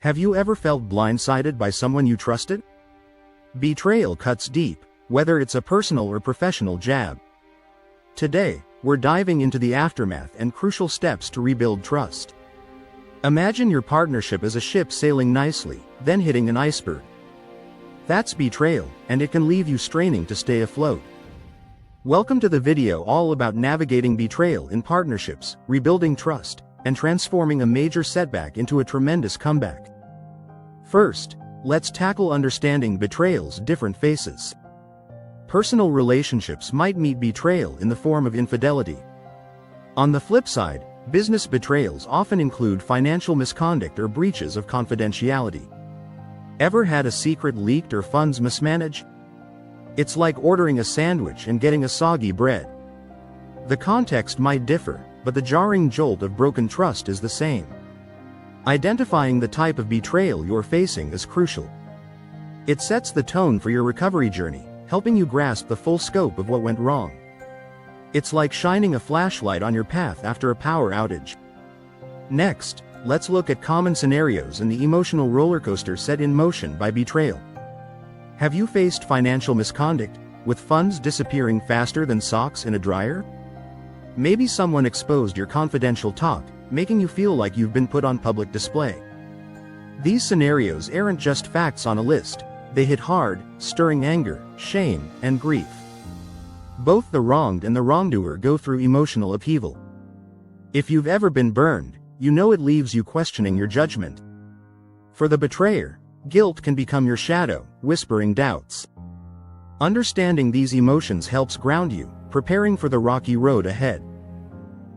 Have you ever felt blindsided by someone you trusted? Betrayal cuts deep, whether it's a personal or professional jab. Today, we're diving into the aftermath and crucial steps to rebuild trust. Imagine your partnership as a ship sailing nicely, then hitting an iceberg. That's betrayal, and it can leave you straining to stay afloat. Welcome to the video all about navigating betrayal in partnerships, rebuilding trust, and transforming a major setback into a tremendous comeback. First, let's tackle understanding betrayal's different faces. Personal relationships might meet betrayal in the form of infidelity. On the flip side, business betrayals often include financial misconduct or breaches of confidentiality. Ever had a secret leaked or funds mismanaged? It's like ordering a sandwich and getting a soggy bread. The context might differ, but the jarring jolt of broken trust is the same. Identifying the type of betrayal you're facing is crucial. It sets the tone for your recovery journey, helping you grasp the full scope of what went wrong. It's like shining a flashlight on your path after a power outage. Next, let's look at common scenarios in the emotional rollercoaster set in motion by betrayal. Have you faced financial misconduct, with funds disappearing faster than socks in a dryer? Maybe someone exposed your confidential talk, making you feel like you've been put on public display. These scenarios aren't just facts on a list, they hit hard, stirring anger, shame, and grief. Both the wronged and the wrongdoer go through emotional upheaval. If you've ever been burned, you know it leaves you questioning your judgment. For the betrayer, guilt can become your shadow, whispering doubts. Understanding these emotions helps ground you, preparing for the rocky road ahead.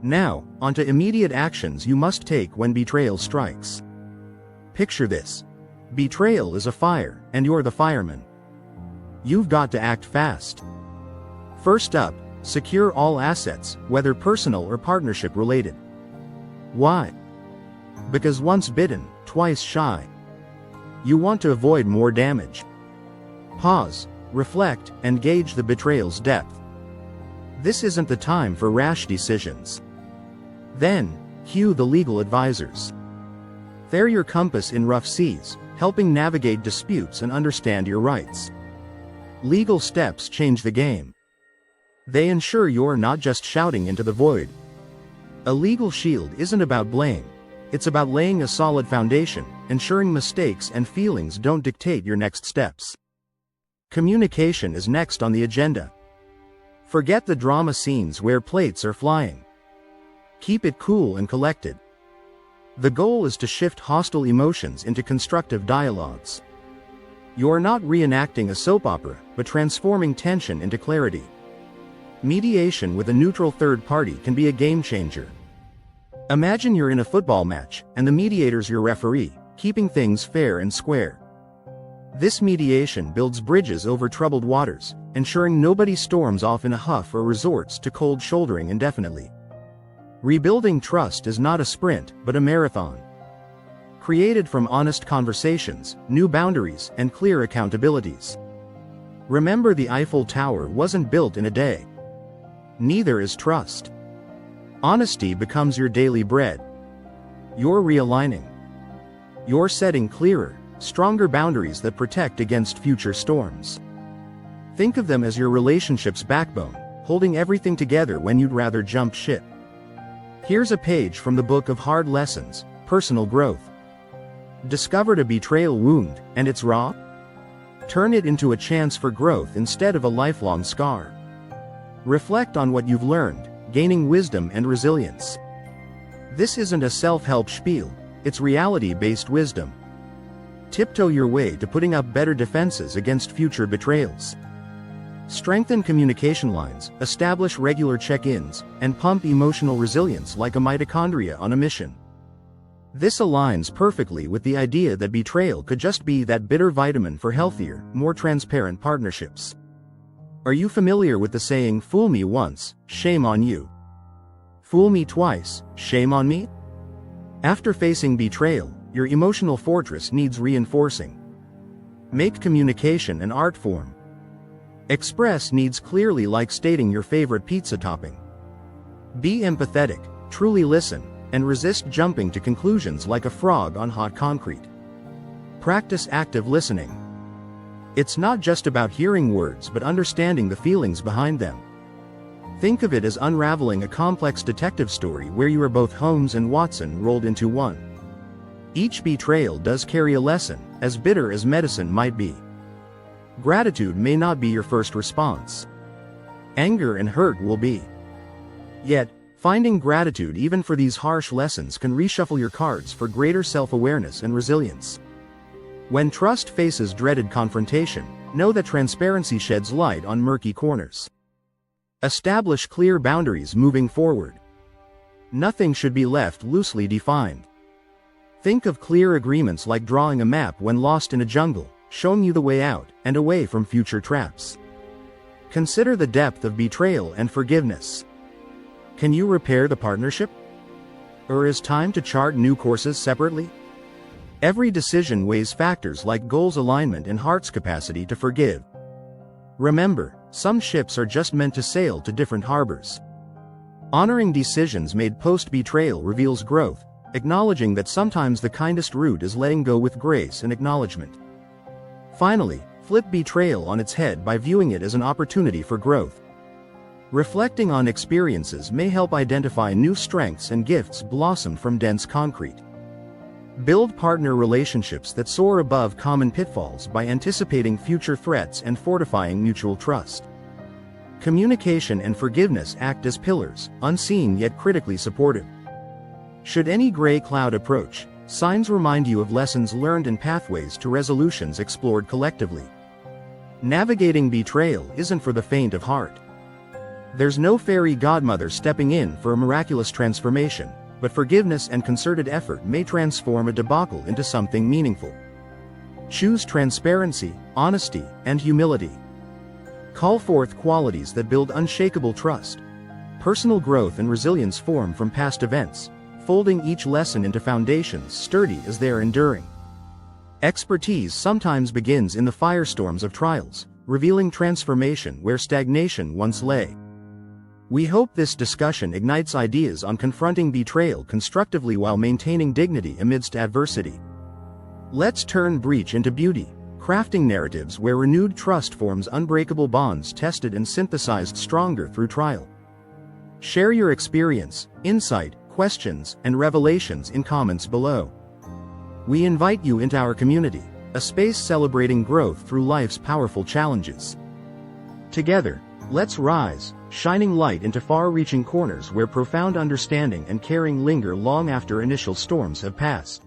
Now, onto immediate actions you must take when betrayal strikes. Picture this. Betrayal is a fire, and you're the fireman. You've got to act fast. First up, secure all assets, whether personal or partnership related. Why? Because once bitten, twice shy. You want to avoid more damage. Pause, reflect, and gauge the betrayal's depth. This isn't the time for rash decisions. Then, cue the legal advisors. They're your compass in rough seas, helping navigate disputes and understand your rights. Legal steps change the game. They ensure you're not just shouting into the void. A legal shield isn't about blame. It's about laying a solid foundation, ensuring mistakes and feelings don't dictate your next steps. Communication is next on the agenda. Forget the drama scenes where plates are flying. Keep it cool and collected. The goal is to shift hostile emotions into constructive dialogues. You're not reenacting a soap opera, but transforming tension into clarity. Mediation with a neutral third party can be a game changer. Imagine you're in a football match, and the mediator's your referee, keeping things fair and square. This mediation builds bridges over troubled waters, ensuring nobody storms off in a huff or resorts to cold shouldering indefinitely. Rebuilding trust is not a sprint, but a marathon. Created from honest conversations, new boundaries, and clear accountabilities. Remember, the Eiffel Tower wasn't built in a day. Neither is trust. Honesty becomes your daily bread. You're realigning. You're setting clearer, stronger boundaries that protect against future storms. Think of them as your relationship's backbone, holding everything together when you'd rather jump ship. Here's a page from the Book of Hard Lessons, Personal Growth. Discovered a betrayal wound, and it's raw? Turn it into a chance for growth instead of a lifelong scar. Reflect on what you've learned, gaining wisdom and resilience. This isn't a self-help spiel, it's reality-based wisdom. Tiptoe your way to putting up better defenses against future betrayals. Strengthen communication lines, establish regular check-ins, and pump emotional resilience like a mitochondria on a mission. This aligns perfectly with the idea that betrayal could just be that bitter vitamin for healthier, more transparent partnerships. Are you familiar with the saying, "Fool me once, shame on you"? Fool me twice, shame on me? After facing betrayal, your emotional fortress needs reinforcing. Make communication an art form. Express needs clearly, like stating your favorite pizza topping. Be empathetic, truly listen, and resist jumping to conclusions like a frog on hot concrete. Practice active listening. It's not just about hearing words but understanding the feelings behind them. Think of it as unraveling a complex detective story where you are both Holmes and Watson rolled into one. Each betrayal does carry a lesson, as bitter as medicine might be. Gratitude may not be your first response. Anger and hurt will be. Yet, finding gratitude even for these harsh lessons can reshuffle your cards for greater self-awareness and resilience. When trust faces dreaded confrontation, know that transparency sheds light on murky corners. Establish clear boundaries moving forward. Nothing should be left loosely defined. Think of clear agreements like drawing a map when lost in a jungle, showing you the way out and away from future traps. Consider the depth of betrayal and forgiveness. Can you repair the partnership? Or is time to chart new courses separately? Every decision weighs factors like goals alignment and heart's capacity to forgive. Remember, some ships are just meant to sail to different harbors. Honoring decisions made post-betrayal reveals growth, acknowledging that sometimes the kindest route is letting go with grace and acknowledgement. Finally, flip betrayal on its head by viewing it as an opportunity for growth. Reflecting on experiences may help identify new strengths and gifts blossom from dense concrete. Build partner relationships that soar above common pitfalls by anticipating future threats and fortifying mutual trust. Communication and forgiveness act as pillars, unseen yet critically supportive. Should any gray cloud approach, signs remind you of lessons learned and pathways to resolutions explored collectively. Navigating betrayal isn't for the faint of heart. There's no fairy godmother stepping in for a miraculous transformation, but forgiveness and concerted effort may transform a debacle into something meaningful. Choose transparency, honesty, and humility. Call forth qualities that build unshakable trust. Personal growth and resilience form from past events, folding each lesson into foundations sturdy as they are enduring. Expertise sometimes begins in the firestorms of trials, revealing transformation where stagnation once lay. We hope this discussion ignites ideas on confronting betrayal constructively while maintaining dignity amidst adversity. Let's turn breach into beauty, crafting narratives where renewed trust forms unbreakable bonds tested and synthesized stronger through trial. Share your experience, insight, questions, and revelations in comments below. We invite you into our community, a space celebrating growth through life's powerful challenges. Together, let's rise, shining light into far-reaching corners where profound understanding and caring linger long after initial storms have passed.